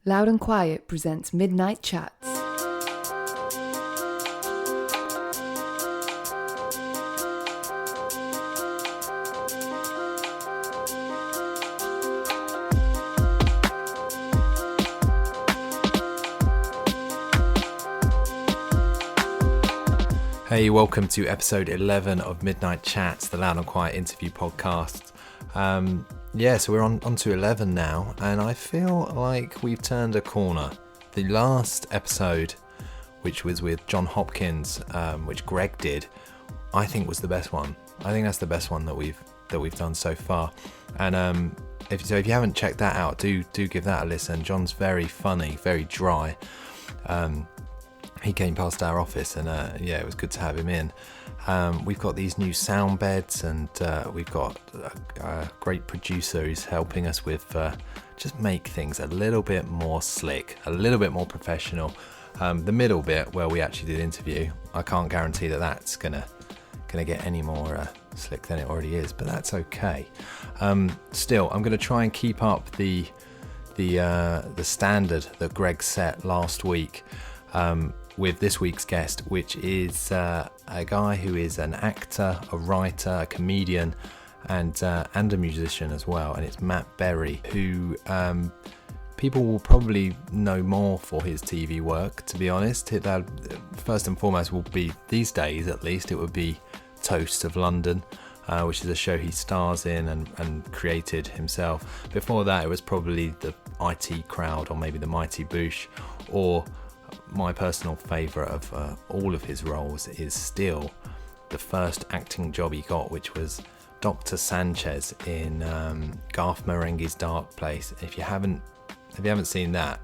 Loud and Quiet presents Midnight Chats. Hey, welcome to episode 11 of Midnight Chats, the Loud and Quiet interview podcast. So we're on to 11 now, and I feel like we've turned a corner. The last episode, which was with John Hopkins, which Greg did, I think was the best one. I think that's the best one that we've done so far. And if you haven't checked that out, do give that a listen. John's very funny, very dry. He came past our office and it was good to have him in. We've got these new sound beds, and we've got a great producer who's helping us with just make things a little bit more slick, a little bit more professional. The middle bit where we actually did interview, I can't guarantee that that's gonna get any more slick than it already is, but that's okay. Still, I'm gonna try and keep up the standard that Greg set last week. With this week's guest, which is a guy who is an actor, a writer, a comedian, and a musician as well. And it's Matt Berry, who people will probably know more for his TV work, to be honest. First and foremost will be, these days at least, it would be Toast of London, which is a show he stars in and created himself. Before that, it was probably the IT Crowd, or maybe the Mighty Boosh, or my personal favourite of all of his roles is still the first acting job he got, which was Dr. Sanchez in Garth Marenghi's Dark Place. If you haven't seen that,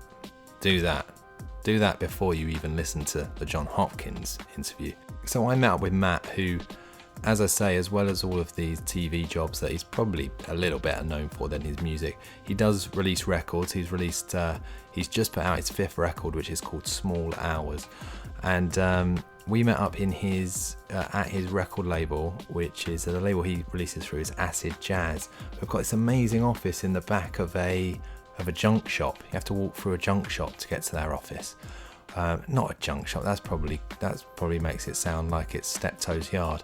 do that before you even listen to the John Hopkins interview. So I met up with Matt, who, as I say, as well as all of these TV jobs that he's probably a little better known for than his music, he does release records. He's just put out his 5th record, which is called Small Hours, and we met up in his at his record label, which is the label he releases through is Acid Jazz. We've got this amazing office in the back of a junk shop. You have to walk through a junk shop to get to their office. Not a junk shop. That's probably makes it sound like it's Steptoe's Yard.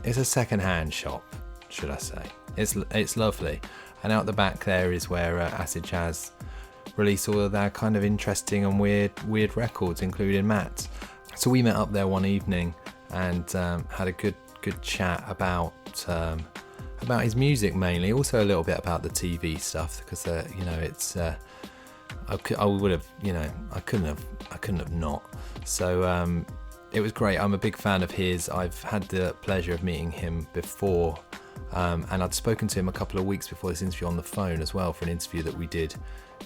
It's a second-hand shop, should I say. It's lovely, and out the back there is where Acid Jazz release all of their kind of interesting and weird records, including Matt's. So we met up there one evening and had a good chat about his music mainly, also a little bit about the TV stuff, because it's I couldn't have not. So it was great. I'm a big fan of his. I've had the pleasure of meeting him before, and I'd spoken to him a couple of weeks before this interview on the phone as well, for an interview that we did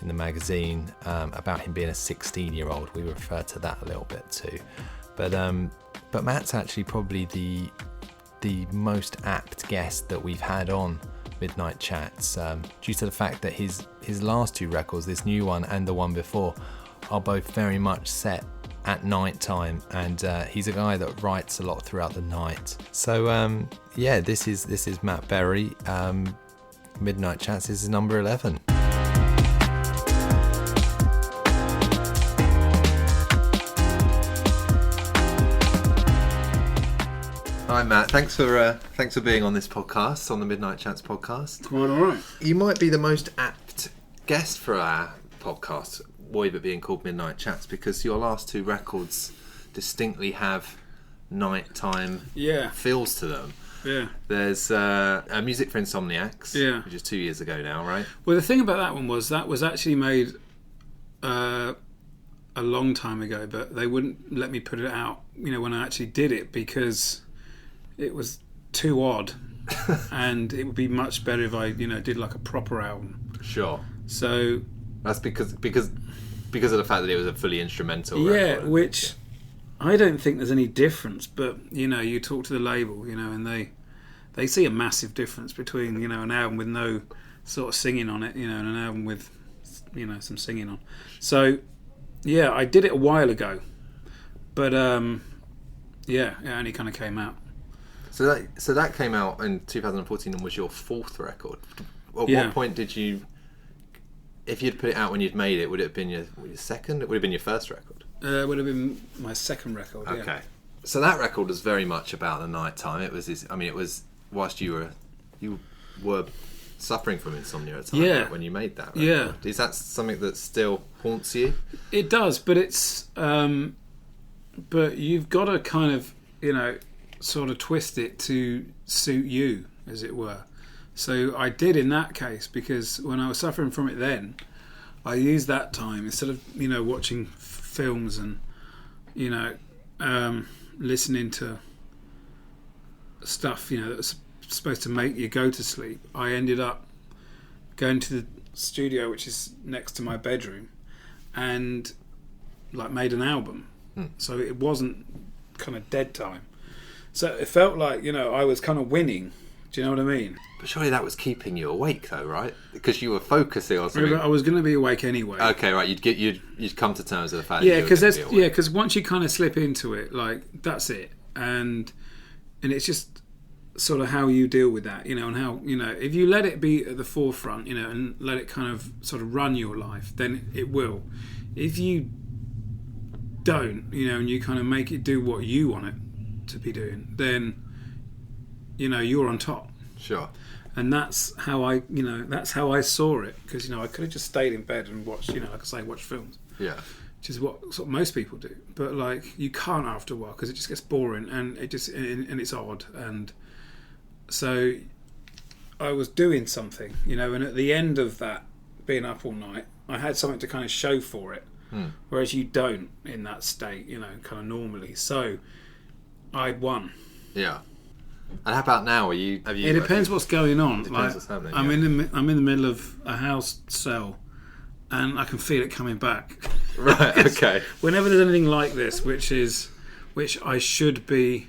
in the magazine about him being a 16-year-old. We refer to that a little bit too. But Matt's actually probably the most apt guest that we've had on Midnight Chats, due to the fact that his last 2 records, this new one and the one before, are both very much set at night time, and he's a guy that writes a lot throughout the night. So this is Matt Berry. Midnight Chats, this is number 11. Hi Matt, thanks for being on this podcast, on the Midnight Chats podcast. Quite alright. You might be the most apt guest for our podcast, with it being called Midnight Chats, because your last 2 records distinctly have nighttime feels to them. Yeah. There's Music for Insomniacs, which is 2 years ago now, right? Well, the thing about that one was that was actually made a long time ago, but they wouldn't let me put it out, when I actually did it, because it was too odd, and it would be much better if I, did like a proper album. Sure. So that's because of the fact that it was a fully instrumental record. Which I don't think there's any difference, but you talk to the label, and they see a massive difference between an album with no sort of singing on it, and an album with some singing on. So I did it a while ago, but it only kind of came out. So that came out in 2014 and was your 4th record. At what point did you if you'd put it out when you'd made it, would it have been your second? It would have been your first record. It would have been my second record. Okay. Yeah. So that record was very much about the night time. It was. It was whilst you were suffering from insomnia at the time. Yeah. When you made that record. Yeah. Is that something that still haunts you? It does, but it's. But you've got to kind of, sort of twist it to suit you, as it were. So I did in that case, because when I was suffering from it then, I used that time instead of watching films and listening to stuff that was supposed to make you go to sleep. I ended up going to the studio, which is next to my bedroom, and made an album. So it wasn't kind of dead time. So it felt like I was kind of winning. Do you know what I mean? But surely that was keeping you awake, though, right? Because you were focusing on something. I was going to be awake anyway. Okay, right. You'd come to terms with the fact. Yeah, that because once you kind of slip into it, that's it, and it's just sort of how you deal with that, and how if you let it be at the forefront, and let it kind of sort of run your life, then it will. If you don't, and you kind of make it do what you want it to be doing, then you're on top. Sure. And that's how I saw it, because I could have just stayed in bed and watched, like I say, watch films. Yeah. Which is what sort of most people do, but you can't after a while, because it just gets boring and and it's odd. And so I was doing something, and at the end of that, being up all night, I had something to kind of show for it. Whereas you don't in that state, kind of normally. So I'd won. Yeah. And how about now? It depends what's going on. It depends what's happening. I'm in the middle of a house sell, and I can feel it coming back. Right. Okay. Whenever there's anything like this, which I should be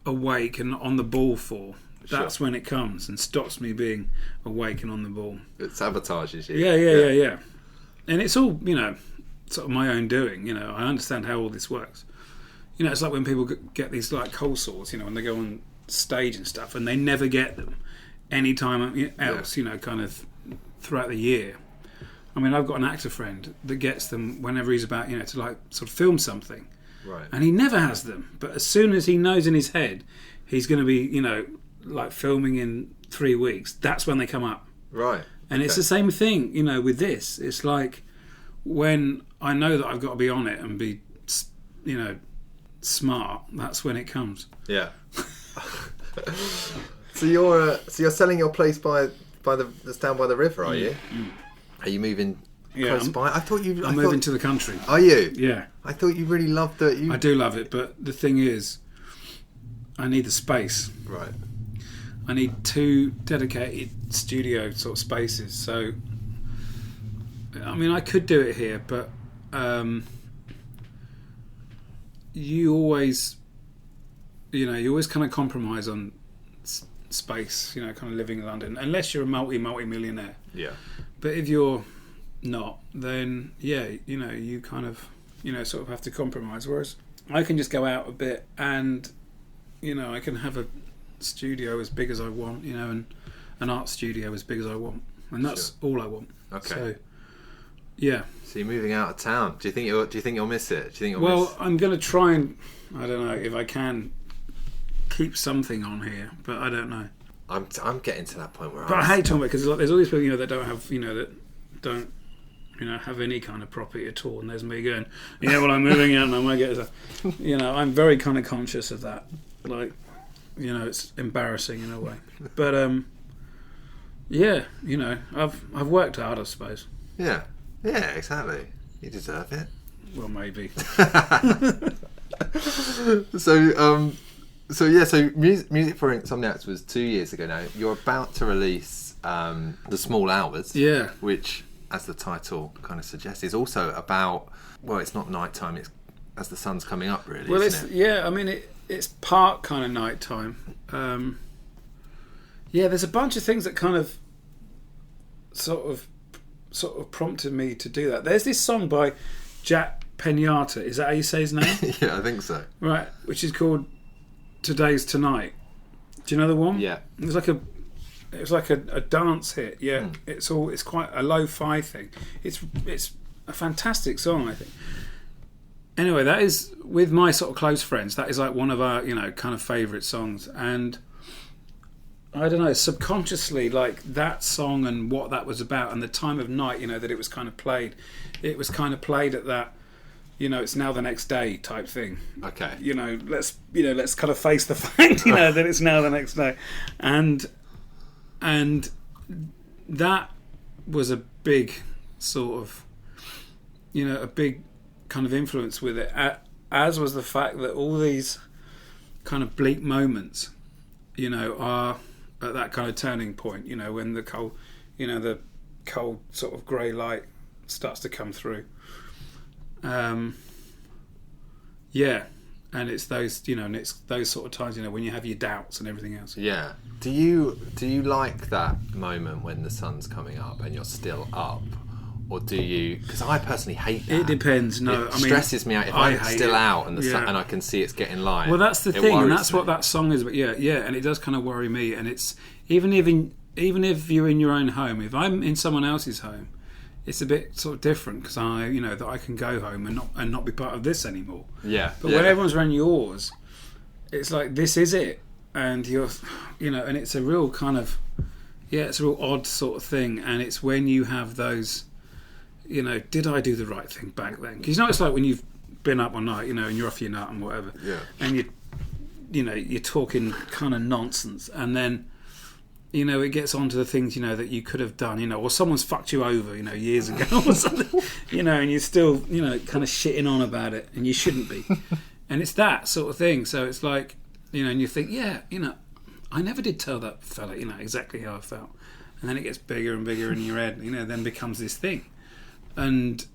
awake and on the ball for, that's when it comes and stops me being awake and on the ball. It sabotages you. Yeah. And it's all sort of my own doing. I understand how all this works. It's like when people get these cold sores, when they go on stage and stuff, and they never get them any time else, kind of throughout the year. I mean, I've got an actor friend that gets them whenever he's about, to sort of film something. Right. And he never has them. But as soon as he knows in his head he's going to be, filming in 3 weeks, that's when they come up. Right. And it's the same thing, with this. It's like when I know that I've got to be on it and be, smart, that's when it comes. Yeah. So you're selling your place that's down by the river, are you? Are you moving close by? I'm moving to the country. Are you? Yeah. I thought you really loved it. I do love it, but the thing is, I need the space. Right. I need 2 dedicated studio sort of spaces. So, I mean, I could do it here, but you always kind of compromise on space, kind of living in London, unless you're a multi-millionaire. Yeah. But if you're not, then you kind of sort of have to compromise. Whereas I can just go out a bit and I can have a studio as big as I want, and an art studio as big as I want, and that's all I want. Okay. So yeah. So you're moving out of town. Do you think you'll miss it? I'm going to try and, I don't know if I can keep something on here, but I don't know. I'm getting to that point where. But I hate talking about it, because there's all these people that don't have that don't have any kind of property at all, and there's me going, I'm moving out and I might get I'm very kind of conscious of that. It's embarrassing in a way, but I've worked hard, I suppose. Yeah, exactly. You deserve it. Well, maybe. So music for Insomniacs was 2 years ago now. You're about to release The Small Hours, which, as the title kind of suggests, is also about, it's not nighttime, it's as the sun's coming up, really. Well, isn't it? It's part kind of nighttime. There's a bunch of things that kind of sort of prompted me to do that. There's this song by Jack Penata. Is that how you say his name? Yeah, I think so. Right, which is called Today's Tonight. Do you know the one? Yeah. It's like a It was like a dance hit. Yeah, it's quite a lo-fi thing. It's a fantastic song, I think. Anyway, that is, with my sort of close friends, that is like one of our, kind of favourite songs. And I don't know, subconsciously, like that song and what that was about and the time of night, that it was kind of played. It was kind of played at that, it's now the next day type thing. Okay. Let's kind of face the fact, that it's now the next day. And that was a big sort of, a big kind of influence with it, as was the fact that all these kind of bleak moments, are at that kind of turning point, when the cold sort of grey light starts to come through. And it's those, and it's those sort of times, when you have your doubts and everything else. Yeah. Do you like that moment when the sun's coming up and you're still up? Or do you? Because I personally hate that. It depends. No, it stresses me out if I'm still out and the sun, and I can see it's getting light. Well, that's the thing, and that's what that song is. But yeah, and it does kind of worry me. And it's even if you're in your own home, if I'm in someone else's home, it's a bit sort of different because that I can go home and not be part of this anymore. Yeah. But when everyone's around yours, it's like this is it, and you're, and it's a real kind of, it's a real odd sort of thing, and it's when you have those. Did I do the right thing back then? Because it's like when you've been up all night, and you're off your nut and whatever, and you're talking kind of nonsense, and then, it gets onto the things, that you could have done, or someone's fucked you over, years ago or something, and you're still, kind of shitting on about it, and you shouldn't be, and it's that sort of thing. So it's like, and you think, I never did tell that fella, exactly how I felt, and then it gets bigger and bigger in your head, then becomes this thing. And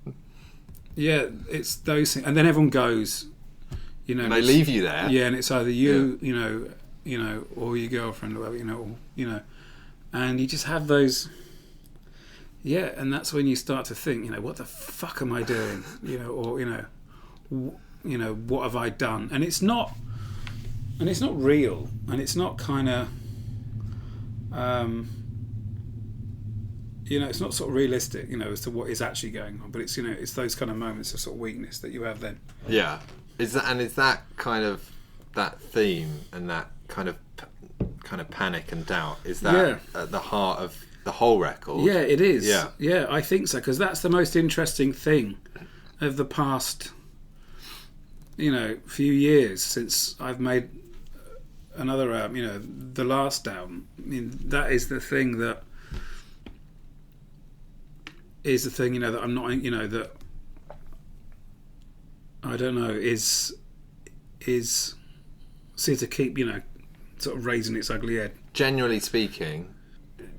it's those things, and then everyone goes, and they leave you there. Yeah, and it's either you, or your girlfriend, or whatever, and you just have those. Yeah, and that's when you start to think, what the fuck am I doing, or what have I done? And it's not real, and it's not kind of. It's not sort of realistic, as to what is actually going on. But it's, it's those kind of moments of sort of weakness that you have then. Yeah, is that kind of that theme and that kind of panic and doubt? Is that at the heart of the whole record? Yeah, it is. Yeah, I think so, because that's the most interesting thing of the past, few years since I've made another album. The last album. I mean, that is the thing that. Is the thing, that I'm not, that I don't know, is seems to keep, sort of raising its ugly head. Generally speaking,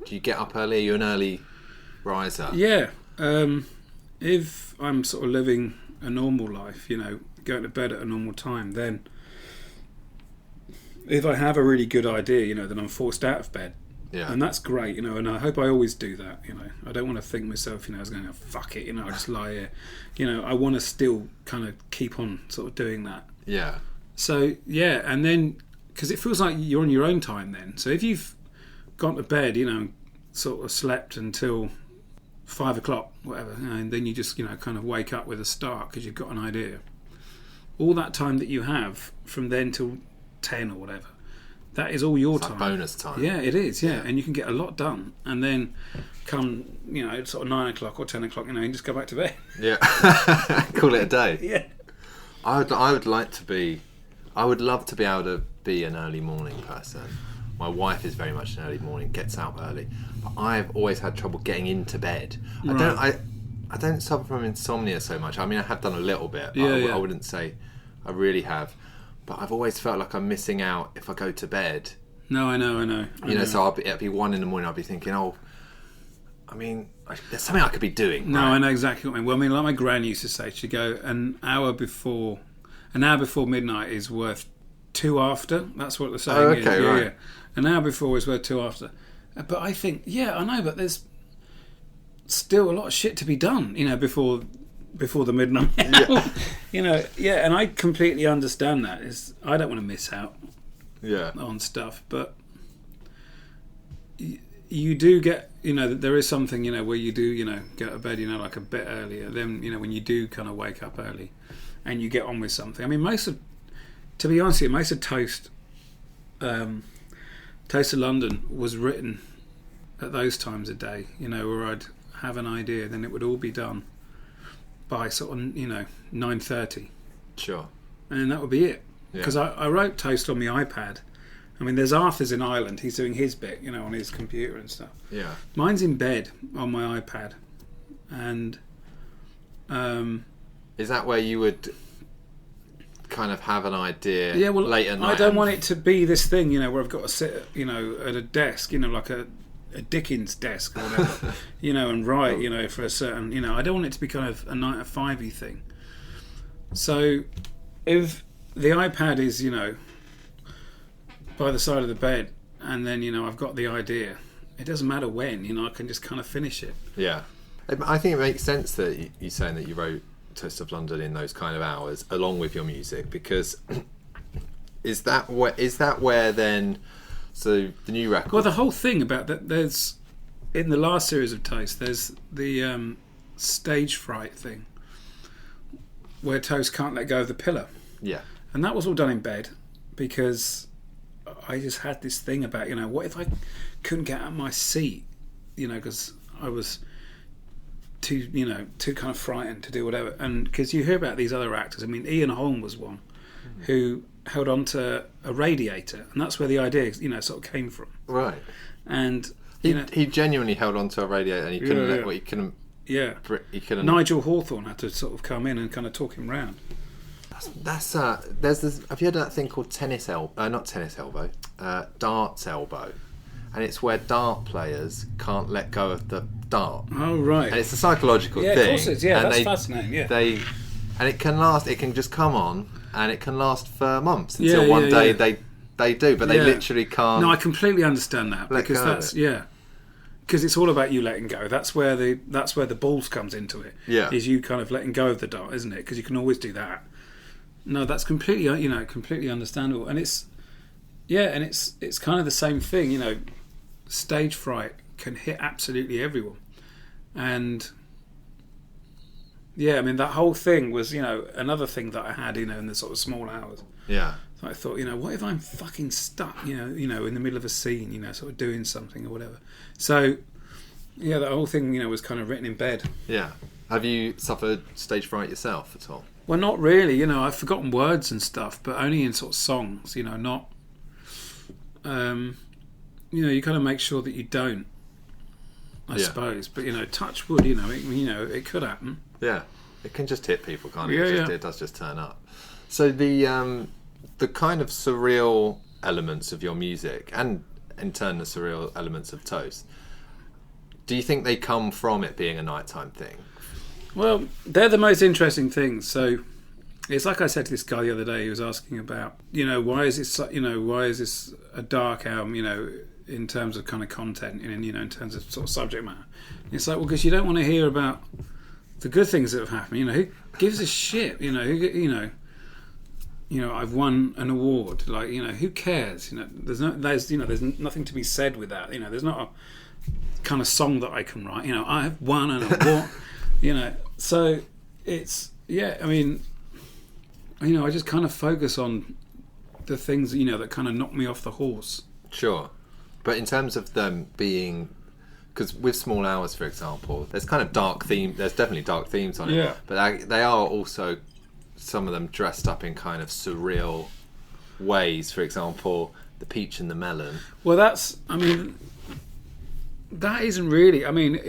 do you get up early? Are you an early riser? Yeah. If I'm sort of living a normal life, going to bed at a normal time, then if I have a really good idea, then I'm forced out of bed. Yeah. And that's great, and I hope I always do that, I don't want to think myself, I was going, fuck it, I'll just lie here. I want to still kind of keep on sort of doing that. Yeah. So, and then, because it feels like you're on your own time then. So if you've gone to bed, sort of slept until 5 o'clock, whatever, and then you just, kind of wake up with a start because you've got an idea. All that time that you have from then till 10 or whatever, that is all your time. Bonus time. Yeah, it is, and you can get a lot done. And then come, sort of 9 o'clock or 10 o'clock, and just go back to bed. Yeah. Call it a day. Yeah. I would love to be able to be an early morning person. My wife is very much an early morning, gets out early. But I've always had trouble getting into bed. Right. I don't suffer from insomnia so much. I mean, I have done a little bit. I wouldn't say I really have. But I've always felt like I'm missing out if I go to bed. No, I know. So it'll be 1 a.m. I'll be thinking, there's something I could be doing. No, right? I know exactly what I mean. Well, like my gran used to say, she'd go, an hour before midnight is worth 2 after. That's what the saying is. Right. Yeah. An hour before is worth 2 after. But I think, I know, but there's still a lot of shit to be done, before the midnight hour. And I completely understand that. I don't want to miss out on stuff, but you do get, there is something, where you do, get to bed, like a bit earlier. Then, when you do kind of wake up early and you get on with something. I mean, to be honest with you, most of Toast of London was written at those times of day, where I'd have an idea, then it would all be done by sort of, 9:30. Sure. And that would be it. Because I wrote Toast on my iPad. I mean, there's Arthur's in Ireland. He's doing his bit, on his computer and stuff. Yeah. Mine's in bed on my iPad. And... is that where you would kind of have an idea late at night? I don't want it to be this thing, where I've got to sit, at a desk, like a Dickens desk or whatever, and write, for a certain, I don't want it to be kind of a 9 to 5-y thing. So if the iPad is, by the side of the bed, and then, I've got the idea, it doesn't matter when, I can just kind of finish it. Yeah. I think it makes sense that you're saying that you wrote Toast of London in those kind of hours along with your music, because is that where then, so the new record... Well, the whole thing about that, there's, in the last series of Toast, there's the stage fright thing, where Toast can't let go of the pillow. Yeah. And that was all done in bed, because I just had this thing about, what if I couldn't get out of my seat, because I was too kind of frightened to do whatever. And because you hear about these other actors, I mean, Ian Holm was one who held on to a radiator, and that's where the idea, sort of came from. Right. And he genuinely held on to a radiator, and he couldn't let he couldn't. Yeah. He couldn't. Nigel Hawthorne had to sort of come in and kind of talk him round. That's there's this. Have you heard of that thing called darts elbow? And it's where dart players can't let go of the dart. Oh, right. And it's a psychological thing. Yeah, of course it is. Yeah, and that's fascinating. Yeah. And it can last. It can just come on, and it can last for months until one day they do, but they literally can't. No, I completely understand that, because that's because it's all about you letting go. That's where the balls comes into it. Yeah, is you kind of letting go of the dart, isn't it? Because you can always do that. No, that's completely completely understandable, and it's kind of the same thing. Stage fright can hit absolutely everyone, and I mean, that whole thing was another thing that I had in the sort of small hours. Yeah. So I thought, what if I'm fucking stuck, in the middle of a scene, sort of doing something or whatever. So the whole thing, was kind of written in bed. Yeah. Have you suffered stage fright yourself at all? Well, not really. I've forgotten words and stuff, but only in sort of songs. Not. You kind of make sure that you don't, I suppose. But touch wood. It could happen. Yeah, it can just hit people, can't it? Yeah, It does just turn up. So the kind of surreal elements of your music, and in turn the surreal elements of Toast, do you think they come from it being a nighttime thing? Well, they're the most interesting things. So it's like I said to this guy the other day. He was asking about, why is this a dark album? In terms of kind of content, and in terms of sort of subject matter. It's like, well, because you don't want to hear about the good things that have happened. Who gives a shit? I've won an award. Like, who cares? There's nothing to be said with that. There's not a kind of song that I can write. I have won an award. So it's I mean, I just kind of focus on the things that kind of knock me off the horse. Sure. But in terms of them being, because with Small Hours, for example, there's kind of dark theme. There's definitely dark themes on it. Yeah. But they are also, some of them dressed up in kind of surreal ways. For example, the peach and the melon. Well, that isn't really. I mean,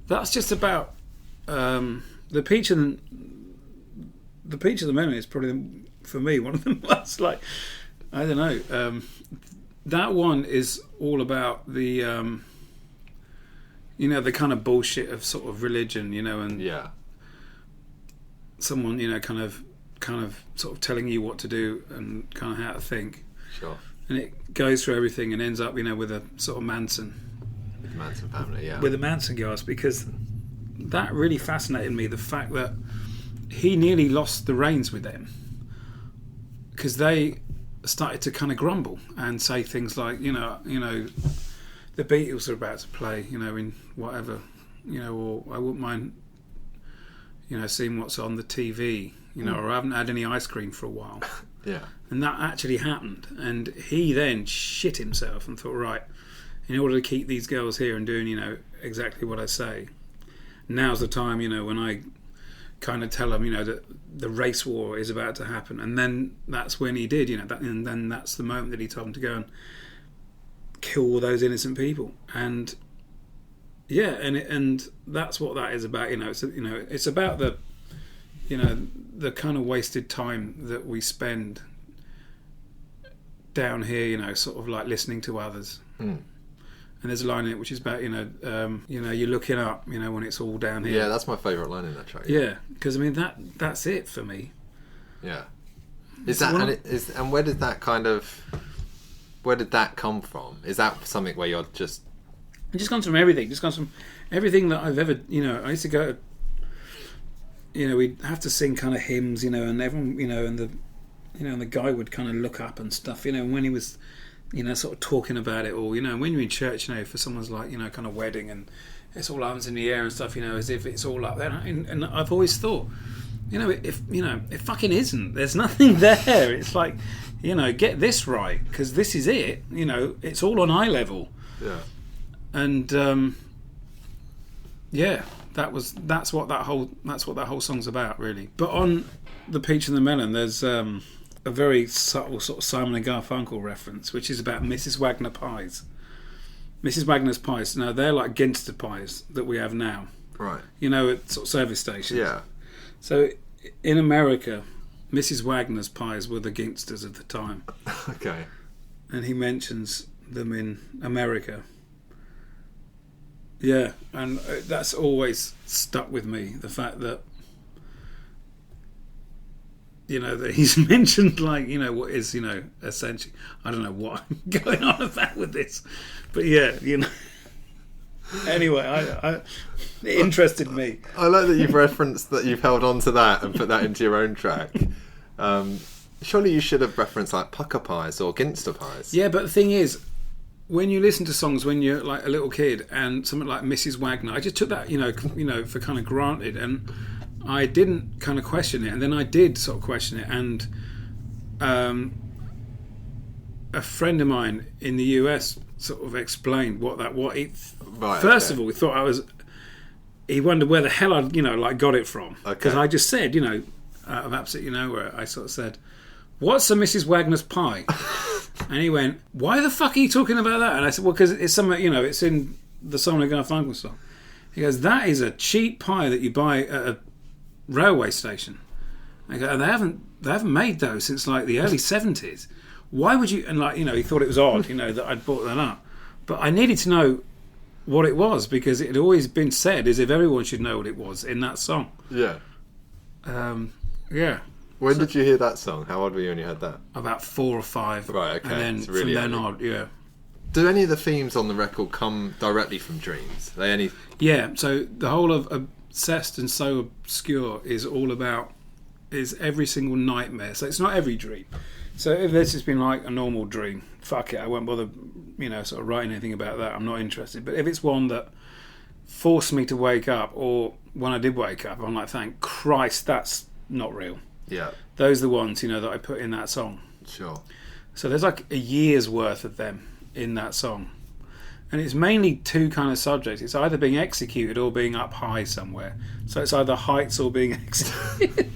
that's just about the peach and the melon is probably, for me, one of the most like. I don't know. That one is all about the, the kind of bullshit of sort of religion, and someone, kind of sort of telling you what to do and kind of how to think. Sure. And it goes through everything and ends up, with a sort of Manson. With the Manson family, yeah. With the Manson guys, because that really fascinated me. The fact that he nearly lost the reins with them, because they started to kind of grumble and say things like, you know, the Beatles are about to play, you know, in whatever, you know, or I wouldn't mind, you know, seeing what's on the TV, you know, or I haven't had any ice cream for a while. Yeah. And that actually happened. And he then shit himself and thought, right, in order to keep these girls here and doing, you know, exactly what I say, now's the time, you know, when I kind of tell them, you know, that the race war is about to happen. And then that's when he did, you know, and then that's the moment that he told them to go and kill all those innocent people. And yeah, and that's what that is about, you know. It's about the, you know, the kind of wasted time that we spend down here, you know, sort of like listening to others. And there's a line in it which is about, you know, you're looking up, you know, when it's all down here. Yeah, that's my favourite line in that track. Yeah, because I mean that's it for me. Yeah. And where did that come from? Is that something where you're just? It just comes from everything. It just comes from everything that I've ever, you know. I used to go, you know, we'd have to sing kind of hymns, you know, and everyone, you know, and the guy would kind of look up and stuff, you know, and when he was, you know, sort of talking about it all, you know, when you're in church, you know, for someone's like, you know, kind of wedding and it's all arms in the air and stuff, you know, as if it's all up there. And I've always thought, you know, it fucking isn't. There's nothing there. It's like, you know, get this right, because this is it. You know, it's all on eye level. Yeah. And yeah, that's what that whole song's about, really. But on The Peach and the Melon, there's a very subtle sort of Simon and Garfunkel reference, which is about Mrs. Wagner pies. Mrs. Wagner's pies. Now they're like Ginster pies that we have now. Right. You know, at sort of service stations. Yeah. So in America, Mrs. Wagner's pies were the Ginsters of the time. Okay. And he mentions them in America. Yeah, and that's always stuck with me, the fact that, you know, that he's mentioned, like, you know, what is, you know, essentially, I don't know what I'm going on about with this, but yeah, you know. Anyway, it interested me. I like that you've referenced that you've held on to that and put that into your own track. Surely you should have referenced like pucker pies or Ginster pies. Yeah, but the thing is, when you listen to songs when you're like a little kid and something like Mrs. Wagner, I just took that, you know, for kind of granted, and I didn't kind of question it, and then I did sort of question it, and a friend of mine in the US sort of explained first of all, he thought he wondered where the hell I'd, you know, like got it from, because I just said, you know, out of absolutely nowhere, I sort of said, what's a Mrs. Wagner's pie? And he went, why the fuck are you talking about that? And I said, well, because it's something, you know, it's in the Simon and Garfunkel song. He goes, that is a cheap pie that you buy at a railway station. I go, they haven't made those since like the early 70s. Why would you? And like, you know, he thought it was odd, you know, that I'd brought that up. But I needed to know what it was, because it had always been said as if everyone should know what it was in that song. Yeah. Yeah. When did you hear that song? How old were you when you heard that? About 4 or 5. Right, okay. And then it's really from then on, yeah. Do any of the themes on the record come directly from dreams? Are they any? Yeah, so the whole of Obsessed and So Obscure is every single nightmare. So it's not every dream. So if this has been like a normal dream, fuck it, I won't bother, you know, sort of writing anything about that. I'm not interested. But if it's one that forced me to wake up, or when I did wake up, I'm like, thank Christ, that's not real. Yeah. Those are the ones, you know, that I put in that song. Sure. So there's like a year's worth of them in that song. And it's mainly 2 kind of subjects. It's either being executed or being up high somewhere. So it's either heights or being executed.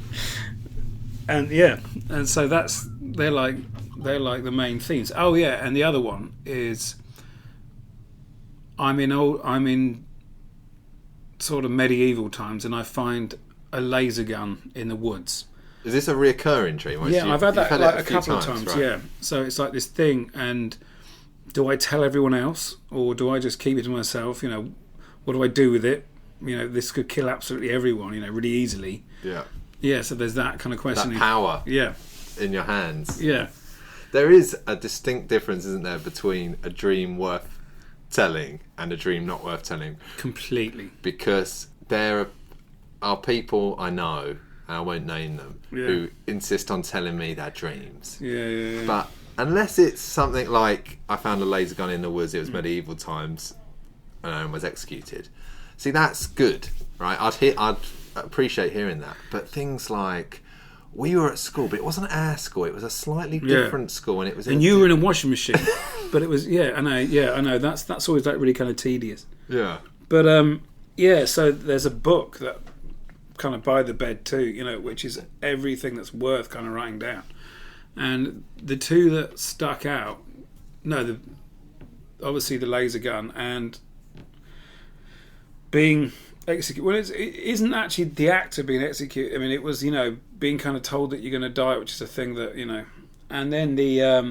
And yeah, and so they're like the main themes. Oh yeah, and the other one is I'm in sort of medieval times, and I find a laser gun in the woods. Is this a reoccurring dream? Yeah, I've had that like a couple of times. Right? Yeah, so it's like this thing, and do I tell everyone else, or do I just keep it to myself? You know, what do I do with it? You know, this could kill absolutely everyone, you know, really easily. Yeah. Yeah, so there's that kind of question. That power. Yeah. In your hands. Yeah. There is a distinct difference, isn't there, between a dream worth telling and a dream not worth telling? Completely. Because there are people I know, and I won't name them, who insist on telling me their dreams. Yeah. But unless it's something like I found a laser gun in the woods, it was medieval times, and was executed. See, that's good, right? I'd appreciate hearing that. But things like, we were at school, but it wasn't our school. It was a slightly different school, and it was. And you were in a washing machine, but it was I know. That's always like really kind of tedious. Yeah. But so there's a book that kind of by the bed too, which is everything that's worth kind of writing down. And the two that stuck out, obviously the laser gun and being executed. Well, it isn't actually the actor being executed. I mean, it was being kind of told that you're going to die, which is a thing that And then there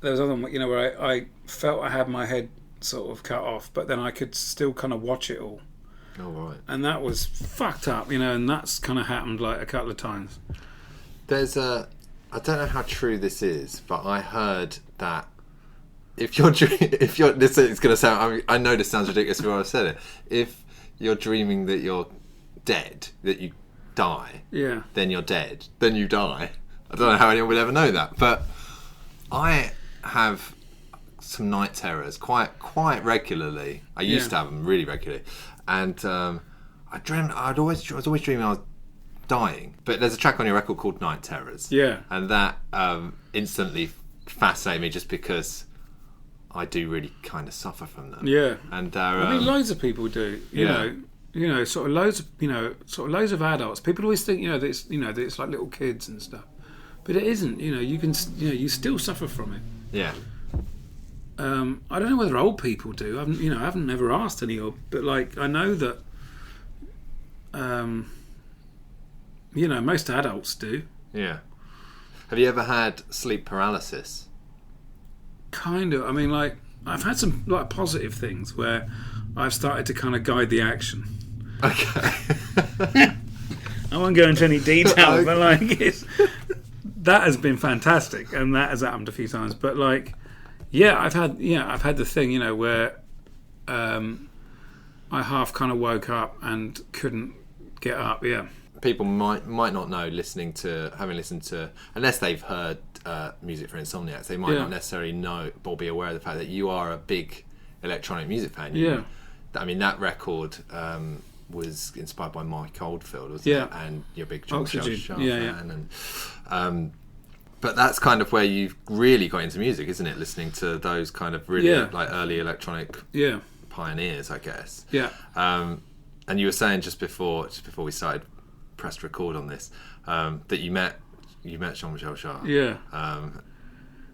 was other one, where I felt I had my head sort of cut off, but then I could still kind of watch it all. Oh, right. And that was fucked up, and that's kind of happened like a couple of times. There's I don't know how true this is, but I heard that if you're this is going to sound, I know this sounds ridiculous before I said it. If you're dreaming that you're dead, that you die, then you're dead, then you die. I don't know how anyone would ever know that, but I have some night terrors quite regularly. I used to have them really regularly, and I was always dreaming I was dying. But there's a track on your record called Night Terrors, and that instantly fascinated me just because I do really kind of suffer from them. And I mean, loads of people do. Sort of loads of adults. People always think that it's like little kids and stuff, but it isn't. You still suffer from it. Yeah. I don't know whether old people do. I haven't never asked any but like I know that most adults do. Yeah. Have you ever had sleep paralysis? Kind of. I mean, like I've had some like positive things where I've started to kind of guide the action. Okay. I won't go into any detail, but like that has been fantastic, and that has happened a few times. But like, I've had the thing, where I half kind of woke up and couldn't get up. Yeah. People might not know, having listened to, unless they've heard music for Insomniacs, they might not necessarily know or be aware of the fact that you are a big electronic music fan. I mean, that record was inspired by Mike Oldfield, wasn't it? And you're a big John Shell fan. And, but that's kind of where you've really got into music, isn't it? Listening to those kind of really like early electronic pioneers, I guess. Yeah. And you were saying just before we started pressed record on this, that you met Jean-Michel Jarre.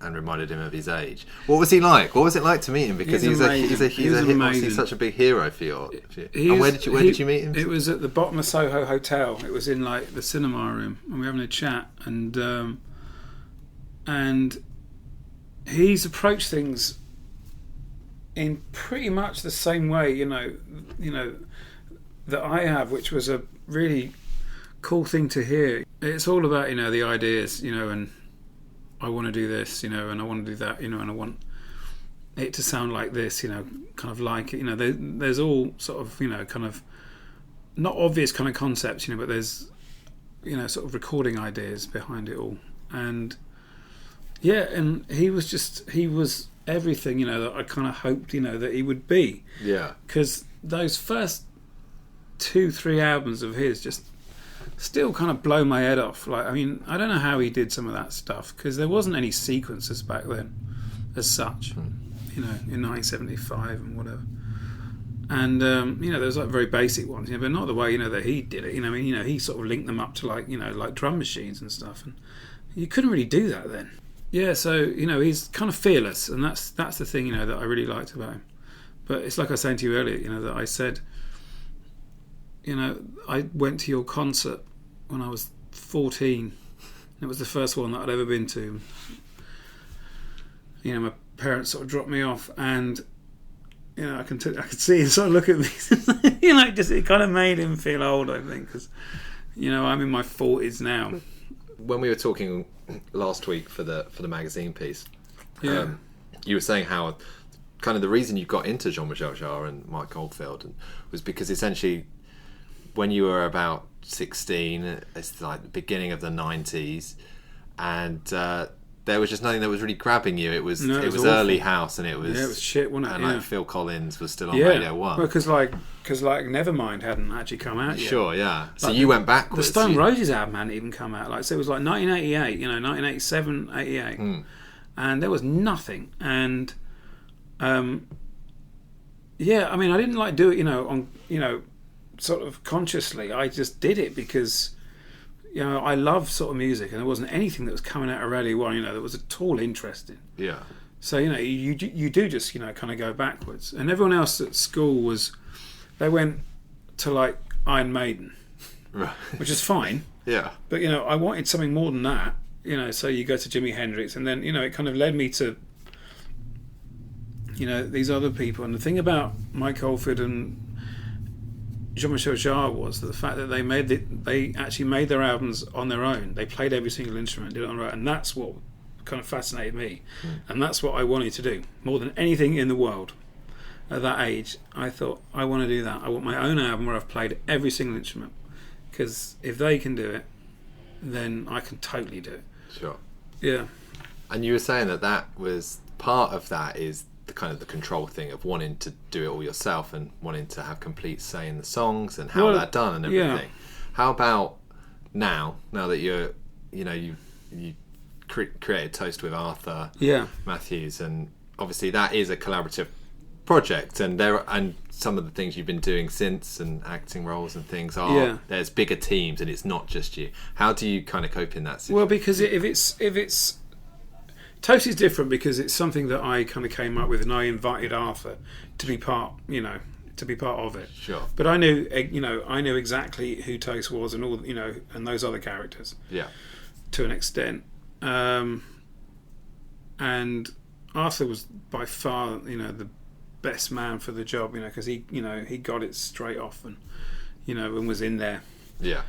And reminded him of his age. What was he like? What was it like to meet him? Because he's obviously such a big hero for you. And where did you meet him? It was at the bottom of Soho Hotel. It was in like the cinema room, and we were having a chat. And he's approached things in pretty much the same way, that I have, which was a really cool thing to hear. It's all about the ideas, and I want to do this, and I want to do that, and I want it to sound like this, kind of like it. There's all sort of kind of not obvious kind of concepts, but there's sort of recording ideas behind it all. And and he was everything that I kind of hoped that he would be. Because those first 2-3 albums of his just still kind of blow my head off. Like, I mean, I don't know how he did some of that stuff, because there wasn't any sequences back then as such, in 1975 and whatever. And there was like very basic ones, but not the way that he did it. He sort of linked them up to like like drum machines and stuff, and you couldn't really do that then. So he's kind of fearless, and that's the thing that I really liked about him. But it's like I was saying to you earlier, that I said, I went to your concert when I was 14. It was the first one that I'd ever been to. My parents sort of dropped me off, and I could see him sort of look at me. It kind of made him feel old, I think, because I'm in my 40s now. When we were talking last week for the magazine piece, you were saying how kind of the reason you got into Jean-Michel Jarre and Mike Oldfield was because essentially when you were about 16, it's like the beginning of the 90s, and there was just nothing that was really grabbing you. It was No, it it was was awful. early house, and it was shit, wasn't it? and Yeah. like Phil Collins was still on Radio One. Well, because Nevermind hadn't actually come out yet. Sure, yeah. So Like you went backwards. The Stone Roses album hadn't even come out. Like, so it was like 1988, 1987, 88. And there was nothing. And, yeah, I mean, I didn't like do it, sort of consciously. I just did it because, I love sort of music, and there wasn't anything that was coming out of Radio 1, that was at all interesting. Yeah. So, you do just, kind of go backwards. And everyone else at school they went to like Iron Maiden, Right. which is fine. Yeah. But, I wanted something more than that, so you go to Jimi Hendrix, and then, it kind of led me to, these other people. And the thing about Mike Oldfield and Jean-Michel Jarre was that the fact that they actually made their albums on their own. They played every single instrument, did it on their own, and that's what kind of fascinated me. And that's what I wanted to do more than anything in the world. At that age, I thought, I want to do that. I want my own album where I've played every single instrument, because if they can do it, then I can totally do it. Sure. Yeah. And you were saying that was part of that is the kind of the control thing of wanting to do it all yourself and wanting to have complete say in the songs and how that's done and everything. Yeah. How about now that you're, you created Toast with Arthur Matthews, and obviously that is a collaborative project, and some of the things you've been doing since and acting roles and things are there's bigger teams and it's not just you. How do you kind of cope in that situation? Well, because if it's Toast is different because it's something that I kind of came up with, and I invited Arthur to be part of it. Sure. But I knew exactly who Toast was and all, and those other characters. Yeah. To an extent. And Arthur was by far, the best man for the job, because he got it straight off and, and was in there. Yeah.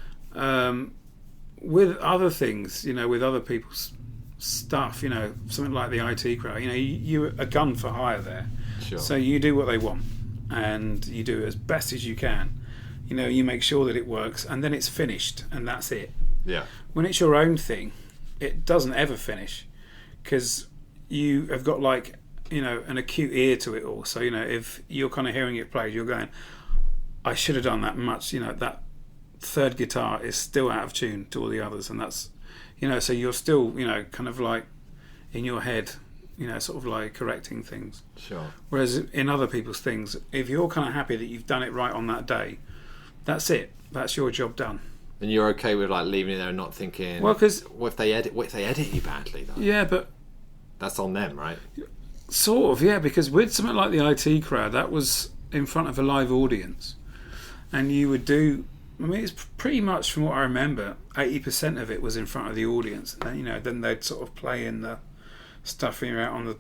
With other things, with other people's stuff, something like the IT crowd, you're a gun for hire there. Sure. So you do what they want, and you do it as best as you can. You make sure that it works, and then it's finished, and that's it. Yeah. When it's your own thing, it doesn't ever finish, because you have got an acute ear to it all. So if you're kind of hearing it played, you're going, I should have done that much. That third guitar is still out of tune to all the others, and that's so you're still kind of like in your head, sort of like correcting things. Sure. Whereas in other people's things, if you're kind of happy that you've done it right on that day, that's it. That's your job done. And you're okay with like leaving it there and not thinking, well, because what if they edit you badly though? Yeah, but that's on them, right? Sort of, yeah, because with something like the IT crowd, that was in front of a live audience, and you would do, it's pretty much, from what I remember, 80% of it was in front of the audience, and then they'd sort of play in the stuff when you're out on the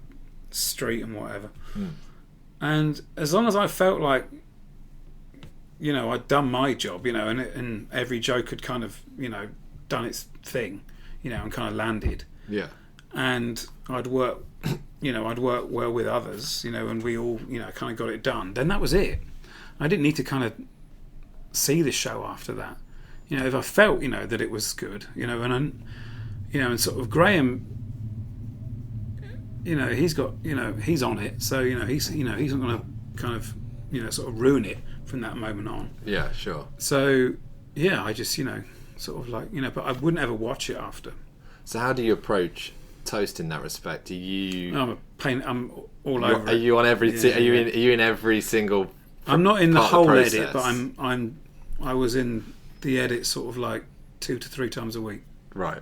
street and whatever. And as long as I felt like I'd done my job, and every joke had kind of done its thing, and kind of landed, and I'd work well with others, and we all, kind of got it done, then that was it. I didn't need to kind of see the show after that. If I felt, that it was good, and sort of Graham, he's got, he's on it, so, he's not going to kind of, sort of ruin it from that moment on. Yeah, sure. So, yeah, I just, sort of like, but I wouldn't ever watch it after. So how do you approach Toast in that respect? Are you? I'm all over. Are you on every? Yeah, are you in every single? I'm not in the whole process? edit, but I was in the edit sort of like 2 to 3 times a week. Right.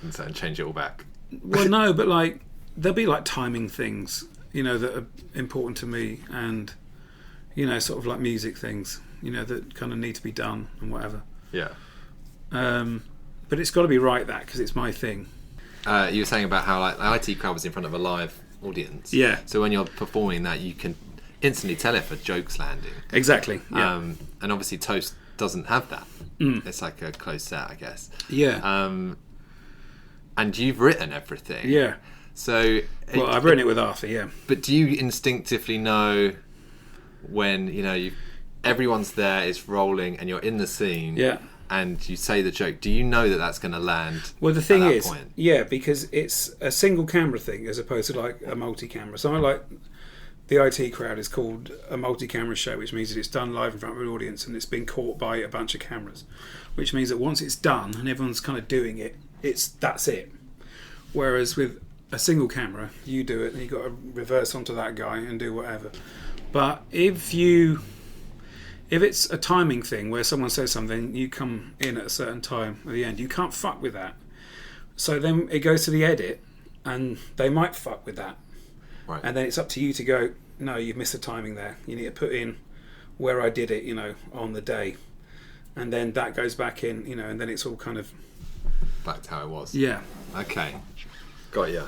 And so change it all back. Well, no, but like there'll be like timing things, that are important to me, and sort of like music things, that kind of need to be done and whatever. Yeah. But it's got to be right, that, because it's my thing. You were saying about how like the IT crowd was in front of a live audience. Yeah. So when you're performing that, you can instantly tell if a joke's landing. Exactly. Yeah. And obviously Toast doesn't have that. It's like a closed set, I guess. Yeah. And you've written everything. Yeah. So. Well, I've written it with Arthur. Yeah. But do you instinctively know when everyone's there, it's rolling, and you're in the scene? Yeah. and you say the joke, do you know that that's going to land? Well, the thing at that is, point? yeah, because it's a single camera thing as opposed to like a multi-camera. So I like the IT crowd is called a multi-camera show, which means that it's done live in front of an audience and it's been caught by a bunch of cameras, which means that once it's done and everyone's kind of doing it, that's it. Whereas with a single camera, you do it and you've got to reverse onto that guy and do whatever. But if it's a timing thing where someone says something, you come in at a certain time at the end, you can't fuck with that. So then it goes to the edit and they might fuck with that. Right. And then it's up to you to go, no, you've missed the timing there. You need to put in where I did it, on the day. And then that goes back in, and then it's all kind of... Back to how it was. Yeah. Okay. Got ya.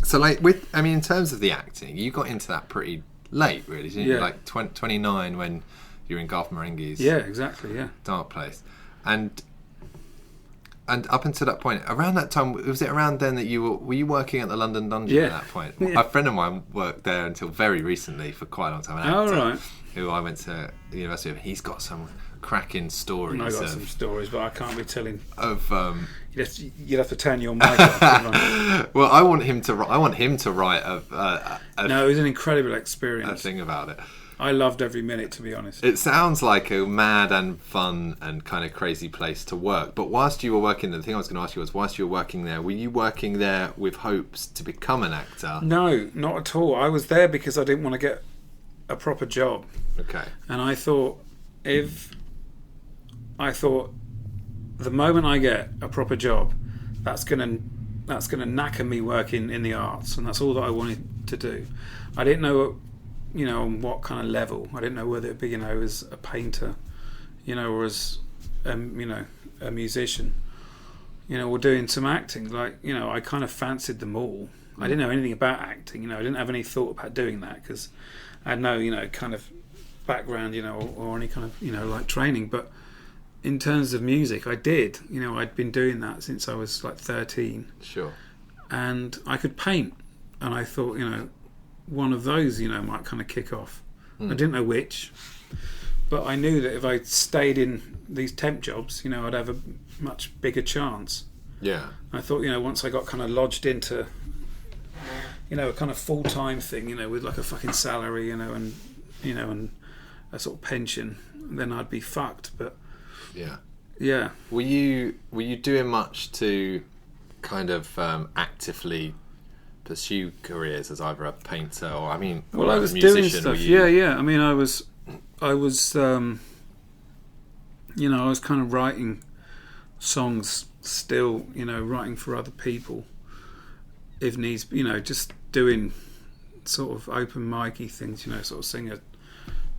So, in terms of the acting, you got into that pretty late, really, didn't you? Like 29 when you were in Garth Marenghi's... Yeah, exactly, yeah. Dark Place. And up until that point, around that time, was it around then that were you working at the London Dungeon at that point? Yeah. A friend of mine worked there until very recently for quite a long time. An actor right. who I went to the university with. He's got some cracking stories. I got some stories, but I can't be telling. Of you'd have to turn your mic off. Well, I want him to write No, it was an incredible experience. a thing about it. I loved every minute, to be honest. It sounds like a mad and fun and kind of crazy place to work. But whilst you were working there, the thing I was going to ask you was, whilst you were working there, were you working there with hopes to become an actor? No, not at all. I was there because I didn't want to get a proper job. Okay. And I thought, the moment I get a proper job, that's gonna knacker me working in the arts, and that's all that I wanted to do. I didn't know, on what kind of level. I didn't know whether it be, as a painter, or as, a musician, or doing some acting. Like, I kind of fancied them all. I didn't know anything about acting. I didn't have any thought about doing that because I had no, kind of background, or any kind of, like training. But in terms of music, I did. I'd been doing that since I was like 13. Sure. And I could paint. And I thought, one of those, might kind of kick off. I didn't know which, but I knew that if I stayed in these temp jobs, I'd have a much bigger chance. Yeah. I thought, once I got kind of lodged into, a kind of full-time thing, with like a fucking salary, and a sort of pension, then I'd be fucked. But yeah. Were you doing much to kind of actively pursue careers as either a painter or I was a musician? doing stuff. Yeah. I mean, I was I was kind of writing songs still, writing for other people if needs, just doing sort of open micy things, sort of singer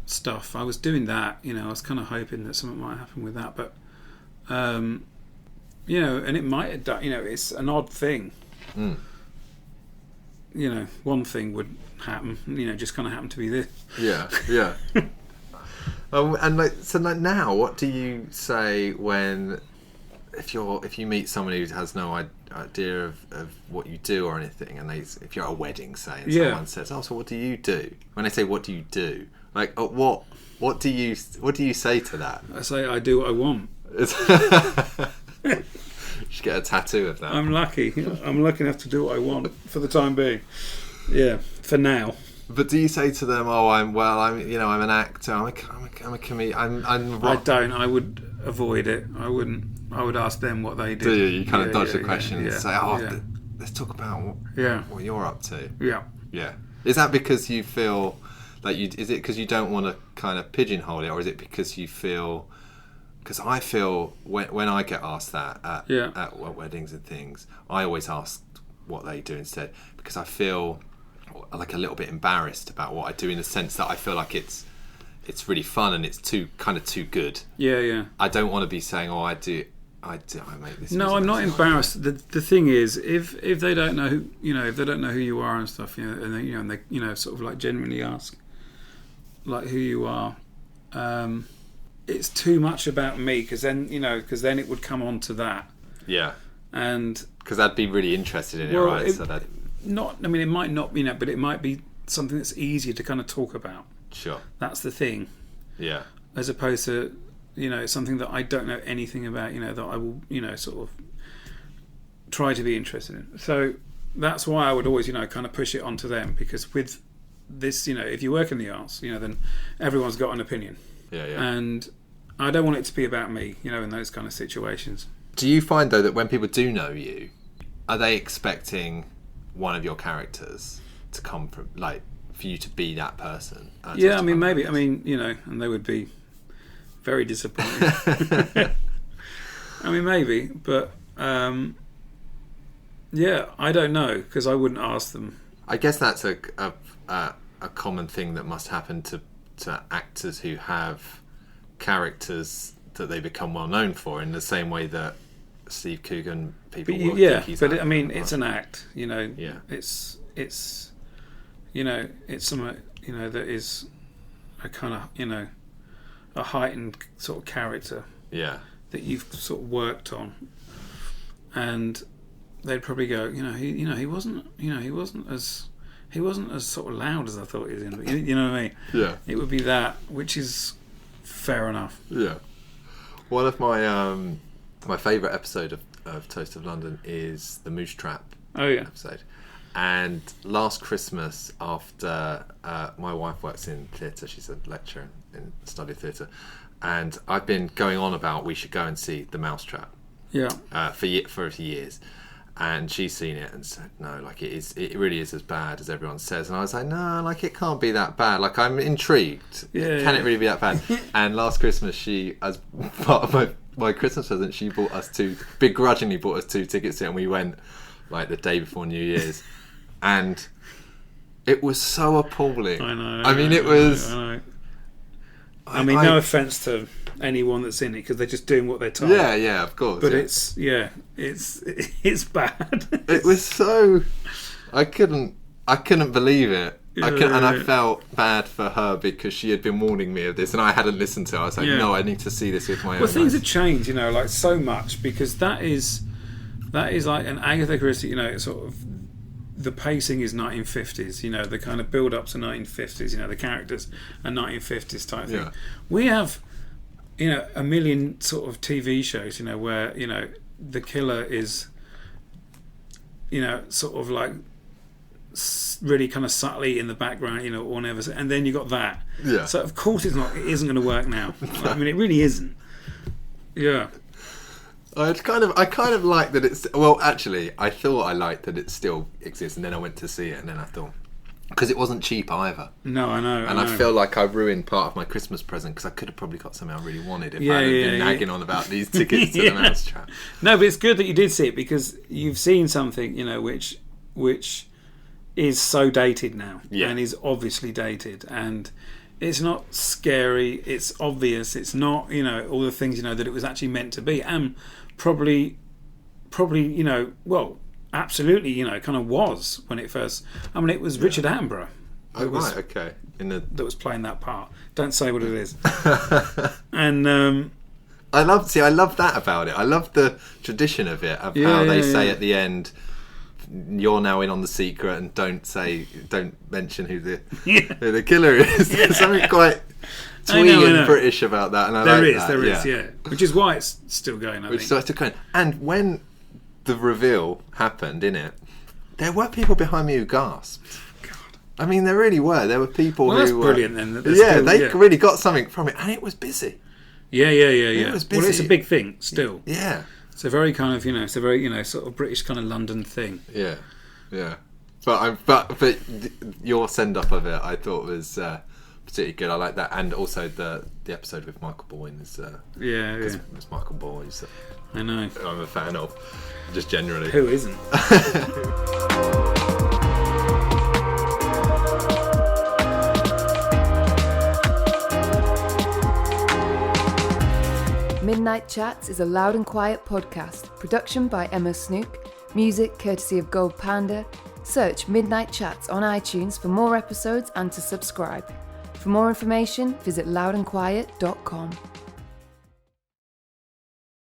stuff. I was doing that, I was kind of hoping that something might happen with that, but and it might have done, it's an odd thing. One thing would happen, just kind of happened to be this. Yeah. And now, what do you say when, if you meet someone who has no idea of what you do or anything, and if you're at a wedding, say, and someone says, "Oh, so what do you do?" When they say, "What do you do?" Like, what do you say to that? I say, I do what I want. You should get a tattoo of that. I'm lucky. I'm lucky enough to do what I want for the time being. Yeah, for now. But do you say to them, "Oh, I'm an actor. I'm a comedian. I don't. I would avoid it. I wouldn't. I would ask them what they do. Do you? You kind of dodge the question and say, let's talk about what you're up to. Yeah. Yeah. Is that because you feel like is it because you don't want to kind of pigeonhole it, or is it because you feel? Because I feel when I get asked that at weddings and things, I always ask what they do instead, because I feel like a little bit embarrassed about what I do, in the sense that I feel like it's really fun and it's too good. Yeah. I don't want to be saying, "Oh, I make this." No, I'm not embarrassed. The thing is, if they don't know who, if they don't know who you are and stuff, and they sort of like genuinely ask like who you are, it's too much about me, because then it would come on to that. Yeah. And because I'd be really interested in it, right? It might not be, but it might be something that's easier to kind of talk about. Sure. That's the thing. Yeah. As opposed to, it's something that I don't know anything about, that I will, sort of try to be interested in. So that's why I would always, kind of push it onto them, because with this, if you work in the arts, then everyone's got an opinion. Yeah, yeah. And I don't want it to be about me, in those kind of situations. Do you find, though, that when people do know you, are they expecting one of your characters to come from, like, for you to be that person? Yeah, I mean, maybe. I mean, and they would be very disappointed. I mean, maybe, but yeah, I don't know, because I wouldn't ask them. I guess that's a common thing that must happen to actors who have characters that they become well known for, in the same way that Steve Coogan people will think he's but I mean, it's an act, Yeah. It's it's something, that is a kind of, a heightened sort of character. Yeah. That you've sort of worked on, and they'd probably go, he wasn't as sort of loud as I thought he was in. You know what I mean? Yeah. It would be that, which is fair enough. Yeah. One of my my favourite episode of Toast of London is the Mousetrap episode. And last Christmas, after my wife works in theatre, she's a lecturer in study of theatre, and I've been going on about we should go and see the Mousetrap. Yeah. For years. And she's seen it and said, no, like it really is as bad as everyone says. And I was like, no, like it can't be that bad. Like I'm intrigued. Can it really be that bad? And last Christmas, she, as part of my Christmas present, she begrudgingly bought us 2 tickets to it, and we went like the day before New Year's. And it was so appalling. I know. I mean, it was. I mean, no offence to anyone that's in it, because they're just doing what they're told. Yeah, of course. But it's bad. It was so. I couldn't believe it. And I felt bad for her, because she had been warning me of this, and I hadn't listened to her. I was like, no, I need to see this with my own eyes. Well, things have changed, like so much, because that is like an Agatha Christie, sort of. The pacing is 1950s, the kind of build-ups are 1950s, the characters are 1950s type thing. Yeah. We have, a million sort of TV shows, where, the killer is, sort of like really kind of subtly in the background, or never, and then you got that. Yeah. So of course it isn't going to work now. I mean, it really isn't. Yeah. I kind of like that it's. Well, actually, I thought I liked that it still exists, and then I went to see it, and then I thought, because it wasn't cheap either. No, I know. And I feel like I ruined part of my Christmas present, because I could have probably got something I really wanted if I hadn't been nagging on about these tickets to the Mousetrap. No, but it's good that you did see it, because you've seen something, which is so dated now, and is obviously dated, and it's not scary. It's obvious. It's not, all the things that it was actually meant to be, and probably, well, absolutely, kind of was when it first. I mean, it was Richard Attenborough. Oh, right, okay. That was playing that part. Don't say what it is. And I love that about it. I love the tradition of it, of how they say at the end, you're now in on the secret, and don't mention who the killer is. There's something quite twee and British about that, and there is, which is why it's still going. I think. And when the reveal happened in it, there were people behind me who gasped. God. I mean, there really were. There were people who that's were brilliant. Then they really got something from it, and it was busy. Yeah. It was busy. Well, it's a big thing still. Yeah. It's a very kind of, it's a very, sort of British kind of London thing. Yeah. But your send up of it, I thought was particularly good. I like that, and also the episode with Michael Boyne is because it's Michael Boyne. So I know. I'm a fan of, just generally. Who isn't? Midnight Chats is a loud and quiet podcast. Production by Emma Snook. Music courtesy of Gold Panda. Search Midnight Chats on iTunes for more episodes and to subscribe. For more information, visit loudandquiet.com.